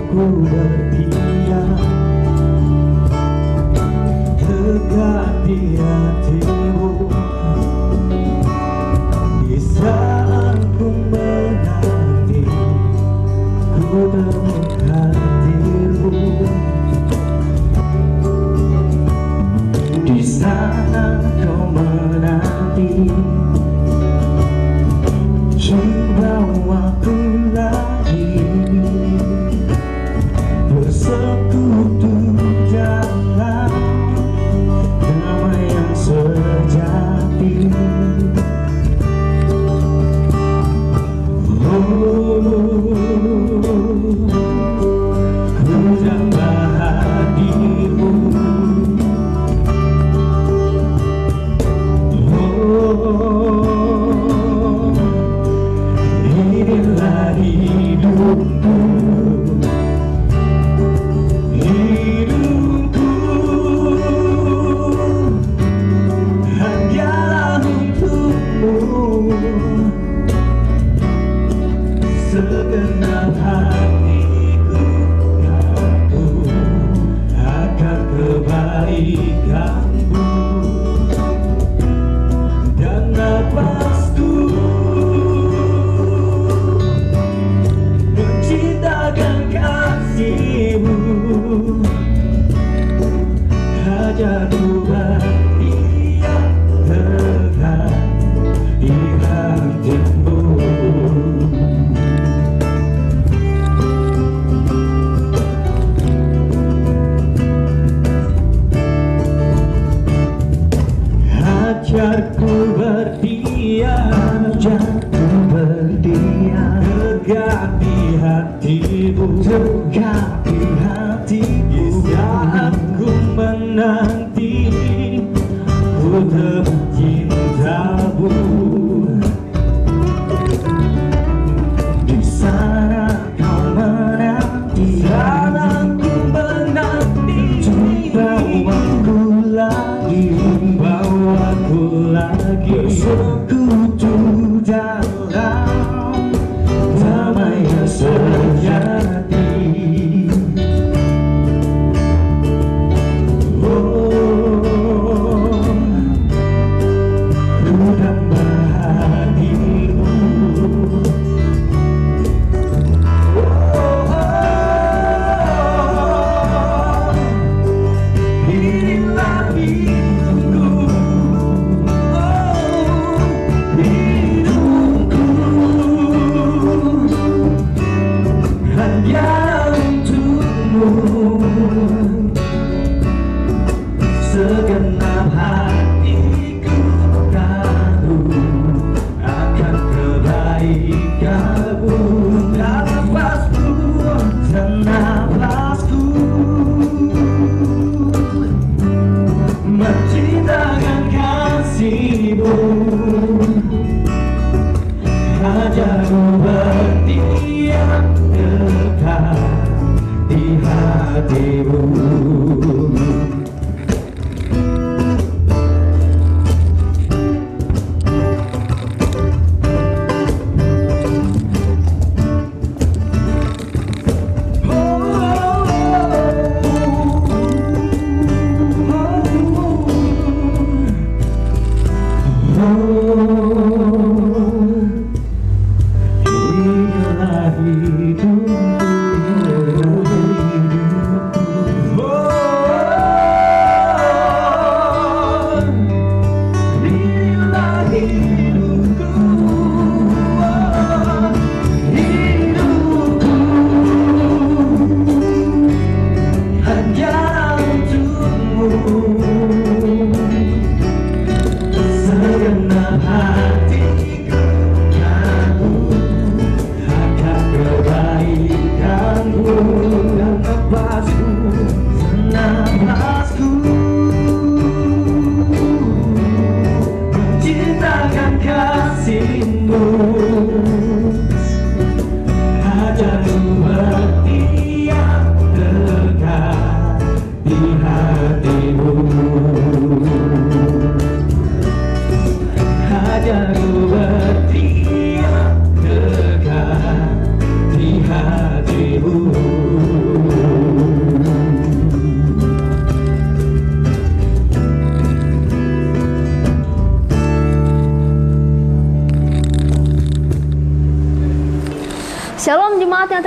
ku berdiam dekat di hatimu. Di saat ku menanti, ku temukan dirimu. Di sana kau menanti, jumpa aku lagi, bersekutu dalam damai yang sejati. Ku jamba hadirmu. Inilah hidupku, hidupku hanyalah untukmu. Segenap hatiku aku akan kebaikanmu, dan napasku menciptakan kasihmu. Hanya ku berdiam dekat di hatimu. Hajarku berdiam, Jatuh berdiam dekat di hatimu, dekat di hatimu. di saat ku menanti, ku tercintamu. Di sana kau menanti, Sana ku menanti, jumpa aku lagi, bawa aku lagi, bersekutu dalam damai yang sejati. ku tambah hadirmu. Inilah hidupku, hidupku hanya untukmu. Segenap hatiku tahu akan kebaikanmu, dan napasku, dan napasku menciptakan kasihmu. Hanya ku berdiam dekat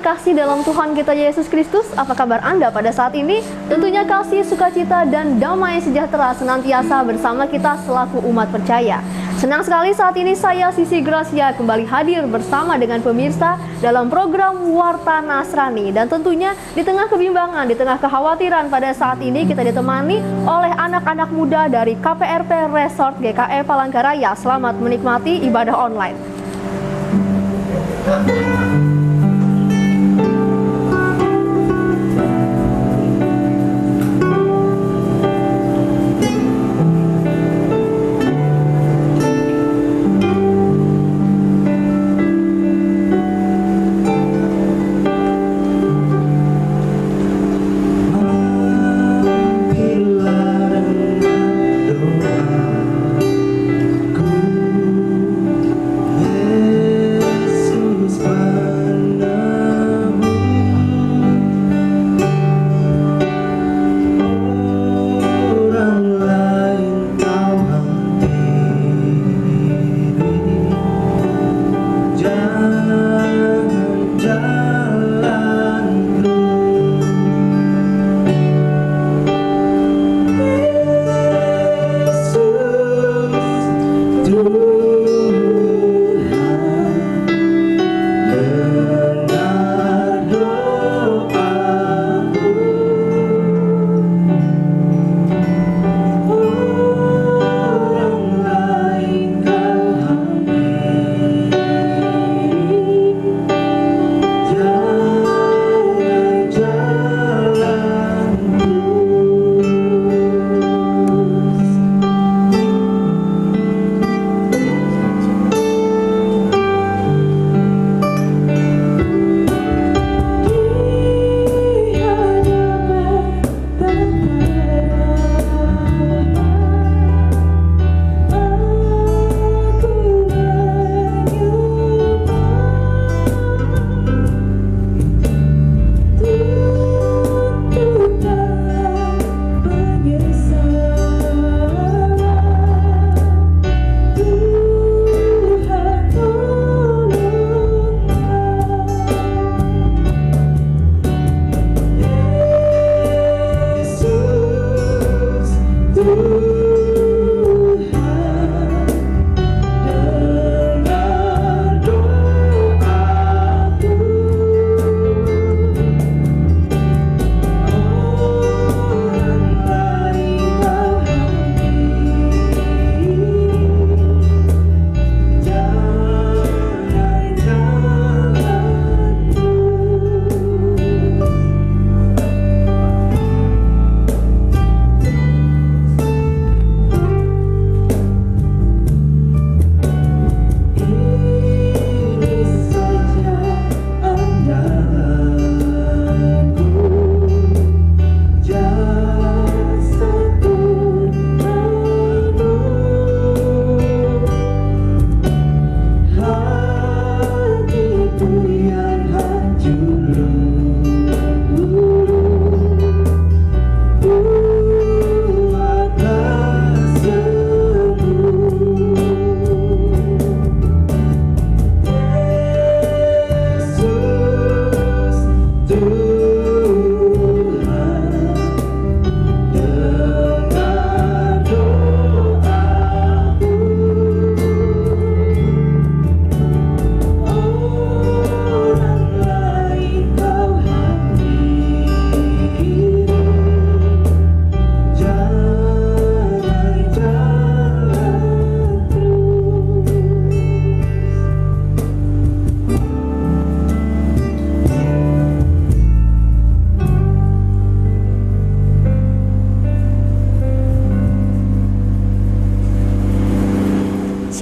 terkasih dalam Tuhan kita Yesus Kristus, apa kabar Anda pada saat ini? Tentunya kasih, sukacita, dan damai sejahtera senantiasa bersama kita selaku umat percaya. Senang sekali saat ini saya Sisi Gracia kembali hadir bersama dengan pemirsa dalam program Warta Nasrani. Dan tentunya di tengah kebimbangan, di tengah kekhawatiran pada saat ini kita ditemani oleh anak-anak muda dari KPRP Resort GKE Palangkaraya. Selamat menikmati ibadah online.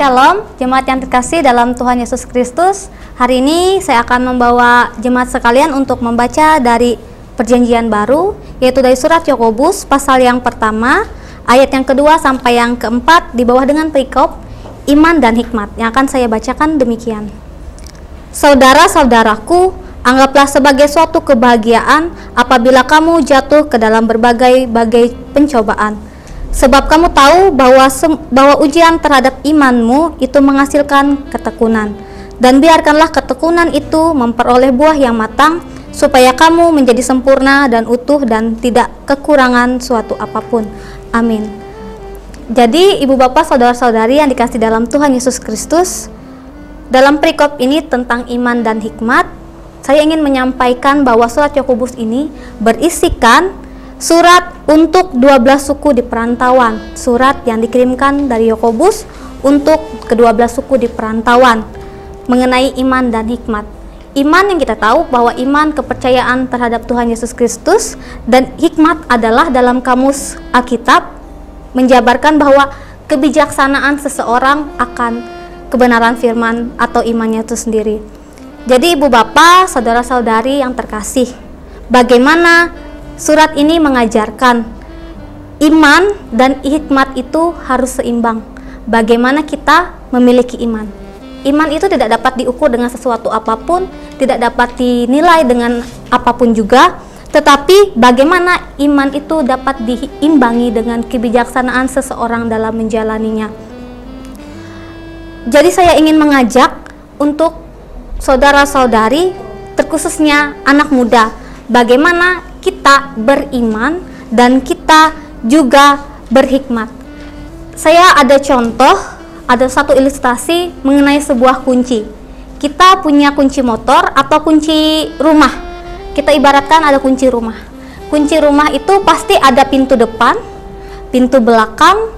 Shalom, jemaat yang terkasih dalam Tuhan Yesus Kristus. Hari ini saya akan membawa jemaat sekalian untuk membaca dari Perjanjian Baru, yaitu dari surat Yakobus pasal yang pertama, ayat yang kedua sampai yang keempat, di bawah dengan perikop iman dan hikmat, yang akan saya bacakan demikian. Saudara-saudaraku, anggaplah sebagai suatu kebahagiaan apabila kamu jatuh ke dalam berbagai-bagai pencobaan. Sebab kamu tahu bahwa ujian terhadap imanmu itu menghasilkan ketekunan. Dan biarkanlah ketekunan itu memperoleh buah yang matang, supaya kamu menjadi sempurna dan utuh dan tidak kekurangan suatu apapun. Amin. Jadi ibu bapak saudara-saudari yang dikasihi dalam Tuhan Yesus Kristus, dalam perikop ini tentang iman dan hikmat, saya ingin menyampaikan bahwa surat Yakobus ini berisikan surat untuk 12 suku di perantauan, surat yang dikirimkan dari Yakobus untuk ke-12 suku di perantauan mengenai iman dan hikmat. Iman yang kita tahu bahwa iman kepercayaan terhadap Tuhan Yesus Kristus, dan hikmat adalah dalam kamus Alkitab menjabarkan bahwa kebijaksanaan seseorang akan kebenaran firman atau imannya itu sendiri. Jadi ibu bapak, saudara-saudari yang terkasih, bagaimana surat ini mengajarkan iman dan hikmat itu harus seimbang. Bagaimana kita memiliki iman? Iman itu tidak dapat diukur dengan sesuatu apapun, tidak dapat dinilai dengan apapun juga, tetapi bagaimana iman itu dapat diimbangi dengan kebijaksanaan seseorang dalam menjalaninya. Jadi saya ingin mengajak untuk saudara-saudari, terkhususnya anak muda, bagaimana kita beriman dan kita juga berhikmat. Saya ada contoh, ada satu ilustrasi mengenai sebuah kunci. Kita punya kunci motor atau kunci rumah. Kita ibaratkan ada kunci rumah. Kunci rumah itu pasti ada pintu depan, pintu belakang,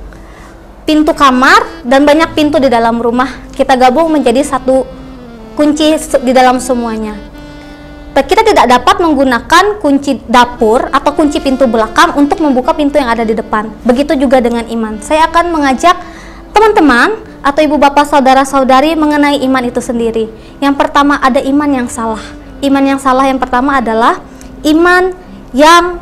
pintu kamar, dan banyak pintu di dalam rumah. Kita gabung menjadi satu kunci di dalam semuanya. Kita tidak dapat menggunakan kunci dapur atau kunci pintu belakang untuk membuka pintu yang ada di depan. Begitu juga dengan iman. Saya akan mengajak teman-teman atau ibu bapak saudara-saudari mengenai iman itu sendiri. Yang pertama, ada iman yang salah. Iman yang salah yang pertama adalah iman yang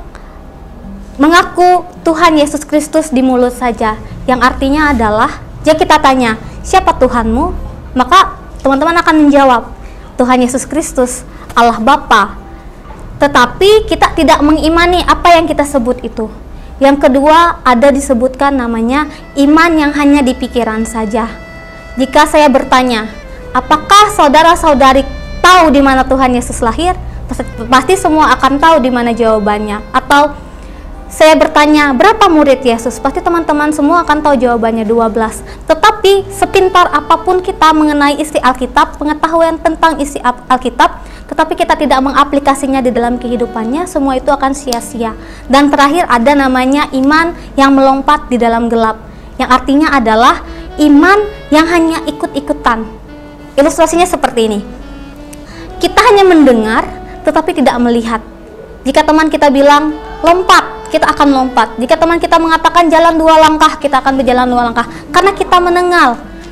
mengaku Tuhan Yesus Kristus di mulut saja. Yang artinya adalah, jika kita tanya, siapa Tuhanmu? Maka teman-teman akan menjawab, Tuhan Yesus Kristus, Allah Bapa. Tetapi kita tidak mengimani apa yang kita sebut itu. Yang kedua, ada disebutkan namanya iman yang hanya di pikiran saja. Jika saya bertanya, apakah saudara-saudari tahu di mana Tuhan Yesus lahir? Pasti semua akan tahu di mana jawabannya. Atau saya bertanya, berapa murid Yesus? Pasti teman-teman semua akan tahu jawabannya, 12. Tetapi sepintar apapun kita mengenai isi Alkitab, pengetahuan tentang isi Alkitab, tetapi kita tidak mengaplikasinya di dalam kehidupannya, semua itu akan sia-sia. Dan terakhir ada namanya iman yang melompat di dalam gelap, yang artinya adalah iman yang hanya ikut-ikutan. Ilustrasinya seperti ini. Kita hanya mendengar, tetapi tidak melihat. Jika teman kita bilang, lompat, kita akan lompat. Jika teman kita mengatakan jalan 2 langkah, kita akan berjalan 2 langkah. Karena kita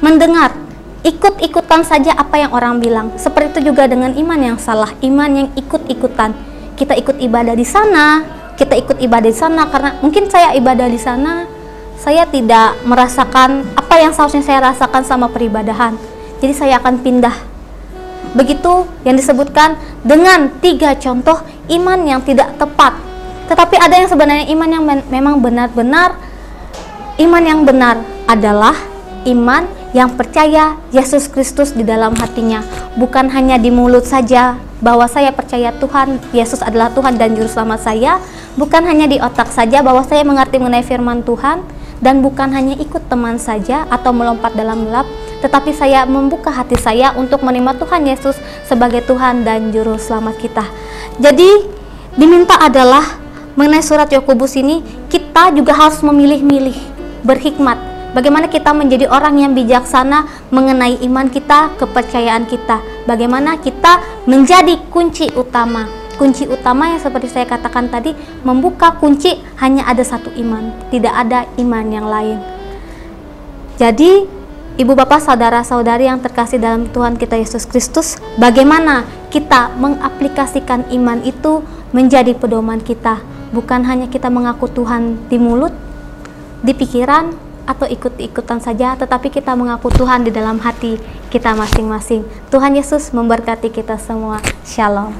mendengar, ikut-ikutan saja apa yang orang bilang. Seperti itu juga dengan iman yang salah, iman yang ikut-ikutan. Kita ikut ibadah di sana, karena mungkin saya ibadah di sana, saya tidak merasakan apa yang seharusnya saya rasakan sama peribadahan. Jadi saya akan pindah. Begitu yang disebutkan dengan 3 contoh iman yang tidak tepat. Tetapi ada yang sebenarnya iman yang memang benar-benar, iman yang benar adalah iman yang percaya Yesus Kristus di dalam hatinya. Bukan hanya di mulut saja bahwa saya percaya Tuhan Yesus adalah Tuhan dan Juru Selamat saya. Bukan hanya di otak saja bahwa saya mengerti mengenai firman Tuhan. Dan bukan hanya ikut teman saja atau melompat dalam gelap, tetapi saya membuka hati saya untuk menerima Tuhan Yesus sebagai Tuhan dan Juru Selamat kita. Jadi diminta adalah mengenai surat Yakobus ini, kita juga harus memilih-milih, berhikmat. Bagaimana kita menjadi orang yang bijaksana mengenai iman kita, kepercayaan kita. Bagaimana kita menjadi kunci utama. Kunci utama yang seperti saya katakan tadi, membuka kunci hanya ada satu iman, tidak ada iman yang lain. Jadi, ibu bapak saudara-saudari yang terkasih dalam Tuhan kita Yesus Kristus, bagaimana kita mengaplikasikan iman itu menjadi pedoman kita. Bukan hanya kita mengaku Tuhan di mulut, di pikiran, atau ikut-ikutan saja, tetapi kita mengaku Tuhan di dalam hati kita masing-masing. Tuhan Yesus memberkati kita semua. Shalom.